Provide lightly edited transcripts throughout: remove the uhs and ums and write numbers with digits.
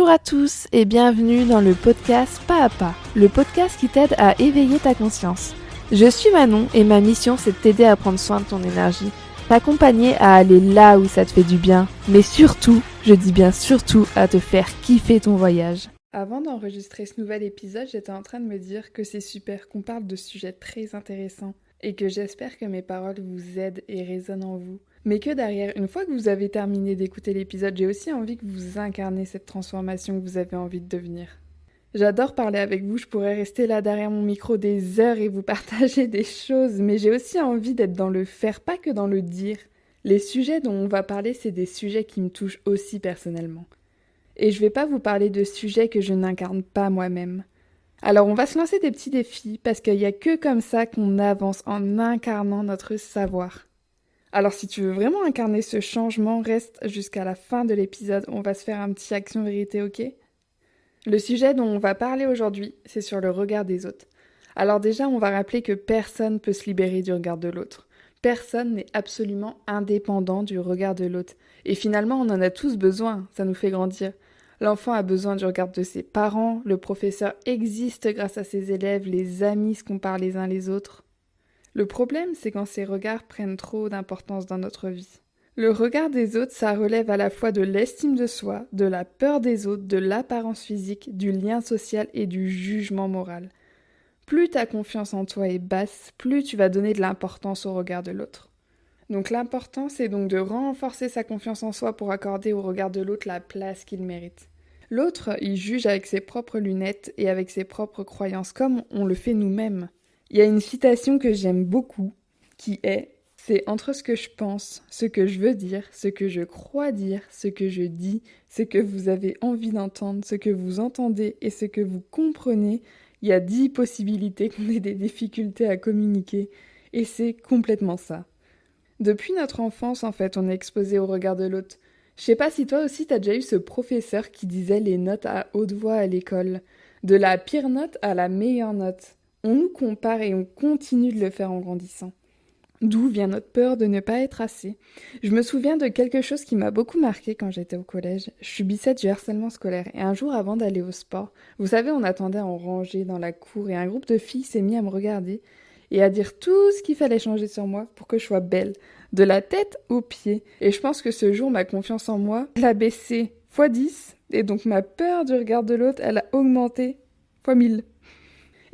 Bonjour à tous et bienvenue dans le podcast Pas à Pas, le podcast qui t'aide à éveiller ta conscience. Je suis Manon et ma mission c'est de t'aider à prendre soin de ton énergie, t'accompagner à aller là où ça te fait du bien, mais surtout, je dis bien surtout, à te faire kiffer ton voyage. Avant d'enregistrer ce nouvel épisode, j'étais en train de me dire que c'est super qu'on parle de sujets très intéressants et que j'espère que mes paroles vous aident et résonnent en vous. Mais que derrière, une fois que vous avez terminé d'écouter l'épisode, j'ai aussi envie que vous incarnez cette transformation que vous avez envie de devenir. J'adore parler avec vous, je pourrais rester là derrière mon micro des heures et vous partager des choses, mais j'ai aussi envie d'être dans le faire, pas que dans le dire. Les sujets dont on va parler, c'est des sujets qui me touchent aussi personnellement. Et je vais pas vous parler de sujets que je n'incarne pas moi-même. Alors on va se lancer des petits défis, parce qu'il y a que comme ça qu'on avance en incarnant notre savoir. Alors si tu veux vraiment incarner ce changement, reste jusqu'à la fin de l'épisode, on va se faire un petit action-vérité, ok ? Le sujet dont on va parler aujourd'hui, c'est sur le regard des autres. Alors déjà, on va rappeler que personne ne peut se libérer du regard de l'autre. Personne n'est absolument indépendant du regard de l'autre. Et finalement, on en a tous besoin, ça nous fait grandir. L'enfant a besoin du regard de ses parents, le professeur existe grâce à ses élèves, les amis se comparent les uns les autres. Le problème, c'est quand ces regards prennent trop d'importance dans notre vie. Le regard des autres, ça relève à la fois de l'estime de soi, de la peur des autres, de l'apparence physique, du lien social et du jugement moral. Plus ta confiance en toi est basse, plus tu vas donner de l'importance au regard de l'autre. Donc l'important, c'est donc de renforcer sa confiance en soi pour accorder au regard de l'autre la place qu'il mérite. L'autre, il juge avec ses propres lunettes et avec ses propres croyances, comme on le fait nous-mêmes. Il y a une citation que j'aime beaucoup, qui est « C'est entre ce que je pense, ce que je veux dire, ce que je crois dire, ce que je dis, ce que vous avez envie d'entendre, ce que vous entendez et ce que vous comprenez, il y a 10 possibilités qu'on ait des difficultés à communiquer. » Et c'est complètement ça. Depuis notre enfance, en fait, on est exposé au regard de l'autre. Je sais pas si toi aussi t'as déjà eu ce professeur qui disait les notes à haute voix à l'école. De la pire note à la meilleure note. On nous compare et on continue de le faire en grandissant. D'où vient notre peur de ne pas être assez. Je me souviens de quelque chose qui m'a beaucoup marqué quand j'étais au collège. Je subissais du harcèlement scolaire et un jour avant d'aller au sport, vous savez, on attendait en rangée dans la cour et un groupe de filles s'est mis à me regarder et à dire tout ce qu'il fallait changer sur moi pour que je sois belle, de la tête aux pieds. Et je pense que ce jour, ma confiance en moi, elle a baissé x10 et donc ma peur du regard de l'autre, elle a augmenté x1000.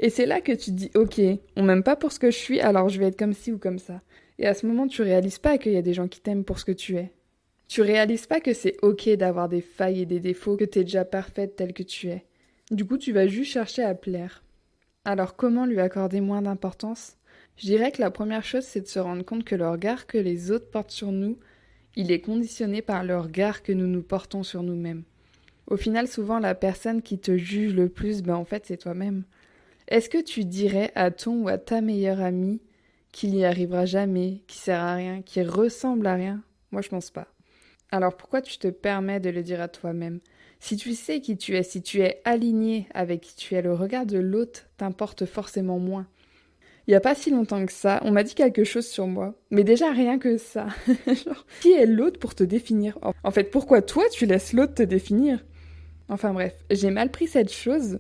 Et c'est là que tu te dis, ok, on m'aime pas pour ce que je suis, alors je vais être comme ci ou comme ça. Et à ce moment, tu réalises pas qu'il y a des gens qui t'aiment pour ce que tu es. Tu réalises pas que c'est ok d'avoir des failles et des défauts, que t'es déjà parfaite telle que tu es. Du coup, tu vas juste chercher à plaire. Alors comment lui accorder moins d'importance ? Je dirais que la première chose, c'est de se rendre compte que le regard que les autres portent sur nous, il est conditionné par le regard que nous nous portons sur nous-mêmes. Au final, souvent, la personne qui te juge le plus, en fait, c'est toi-même. Est-ce que tu dirais à ton ou à ta meilleure amie qu'il n'y arrivera jamais, qu'il sert à rien, qu'il ressemble à rien ? Moi, je pense pas. Alors pourquoi tu te permets de le dire à toi-même ? Si tu sais qui tu es, si tu es aligné avec qui tu es, le regard de l'autre t'importe forcément moins. Il n'y a pas si longtemps que ça, on m'a dit quelque chose sur moi, mais déjà rien que ça. Genre, qui est l'autre pour te définir ? En fait, pourquoi toi tu laisses l'autre te définir ? Enfin bref, j'ai mal pris cette chose.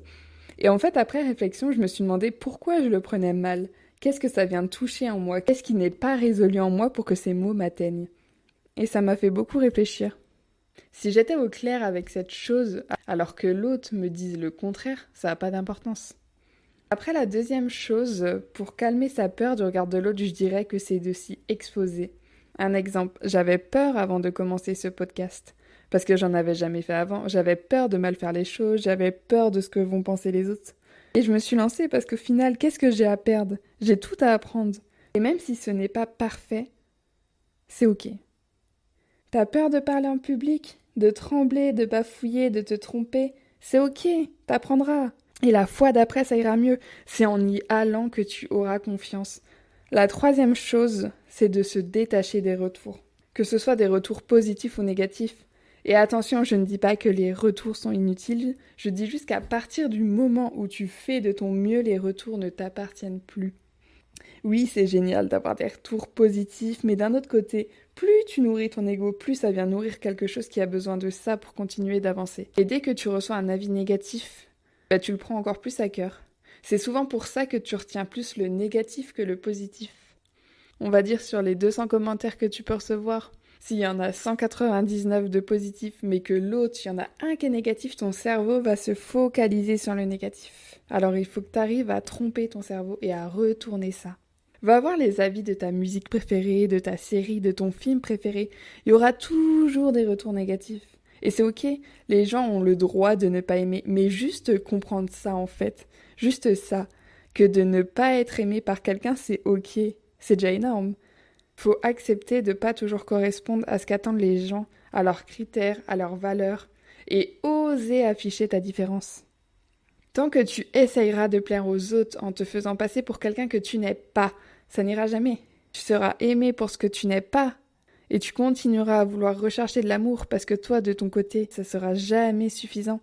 Et en fait, après réflexion, je me suis demandé pourquoi je le prenais mal. Qu'est-ce que ça vient de toucher en moi ? Qu'est-ce qui n'est pas résolu en moi pour que ces mots m'atteignent ? Et ça m'a fait beaucoup réfléchir. Si j'étais au clair avec cette chose, alors que l'autre me dise le contraire, ça n'a pas d'importance. Après, la deuxième chose, pour calmer sa peur du regard de l'autre, je dirais que c'est de s'y exposer. Un exemple, j'avais peur avant de commencer ce podcast. Parce que j'en avais jamais fait avant, j'avais peur de mal faire les choses, j'avais peur de ce que vont penser les autres. Et je me suis lancée parce qu'au final, qu'est-ce que j'ai à perdre ? J'ai tout à apprendre. Et même si ce n'est pas parfait, c'est ok. T'as peur de parler en public, de trembler, de bafouiller, de te tromper ? C'est ok, t'apprendras. Et la fois d'après, ça ira mieux. C'est en y allant que tu auras confiance. La troisième chose, c'est de se détacher des retours. Que ce soit des retours positifs ou négatifs. Et attention, je ne dis pas que les retours sont inutiles, je dis juste qu'à partir du moment où tu fais de ton mieux, les retours ne t'appartiennent plus. Oui, c'est génial d'avoir des retours positifs, mais d'un autre côté, plus tu nourris ton ego, plus ça vient nourrir quelque chose qui a besoin de ça pour continuer d'avancer. Et dès que tu reçois un avis négatif, tu le prends encore plus à cœur. C'est souvent pour ça que tu retiens plus le négatif que le positif. On va dire sur les 200 commentaires que tu peux recevoir, s'il y en a 199 de positifs, mais que l'autre, il y en a un qui est négatif, ton cerveau va se focaliser sur le négatif. Alors il faut que tu arrives à tromper ton cerveau et à retourner ça. Va voir les avis de ta musique préférée, de ta série, de ton film préféré. Il y aura toujours des retours négatifs. Et c'est ok, les gens ont le droit de ne pas aimer, mais juste comprendre ça en fait. Juste ça. Que de ne pas être aimé par quelqu'un, c'est ok. C'est déjà énorme. Faut accepter de pas toujours correspondre à ce qu'attendent les gens, à leurs critères, à leurs valeurs, et oser afficher ta différence. Tant que tu essayeras de plaire aux autres en te faisant passer pour quelqu'un que tu n'es pas, ça n'ira jamais. Tu seras aimé pour ce que tu n'es pas, et tu continueras à vouloir rechercher de l'amour parce que toi, de ton côté, ça sera jamais suffisant.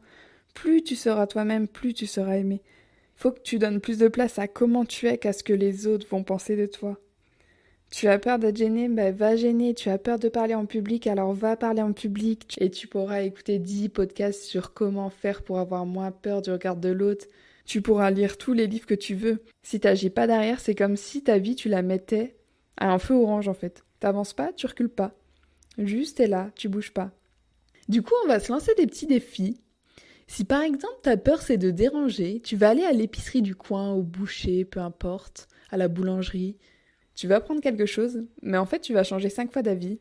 Plus tu seras toi-même, plus tu seras aimé. Faut que tu donnes plus de place à comment tu es qu'à ce que les autres vont penser de toi. Tu as peur d'être gêné, va gêner. Tu as peur de parler en public, alors va parler en public. Et tu pourras écouter 10 podcasts sur comment faire pour avoir moins peur du regard de l'autre. Tu pourras lire tous les livres que tu veux. Si t'agis pas derrière, c'est comme si ta vie, tu la mettais à un feu orange en fait. T'avances pas, tu recules pas. Juste t'es là, tu bouges pas. Du coup, on va se lancer des petits défis. Si par exemple ta peur c'est de déranger, tu vas aller à l'épicerie du coin, au boucher, peu importe, à la boulangerie. Tu vas prendre quelque chose, mais en fait tu vas changer 5 fois d'avis.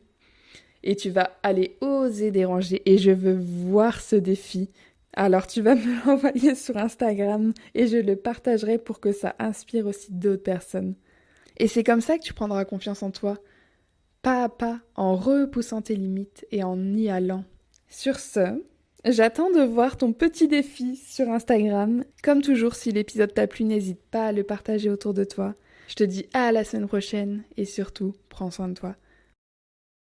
Et tu vas aller oser déranger. Et je veux voir ce défi. Alors tu vas me l'envoyer sur Instagram et je le partagerai pour que ça inspire aussi d'autres personnes. Et c'est comme ça que tu prendras confiance en toi. Pas à pas, en repoussant tes limites et en y allant. Sur ce, j'attends de voir ton petit défi sur Instagram. Comme toujours, si l'épisode t'a plu, n'hésite pas à le partager autour de toi. Je te dis à la semaine prochaine et surtout, prends soin de toi.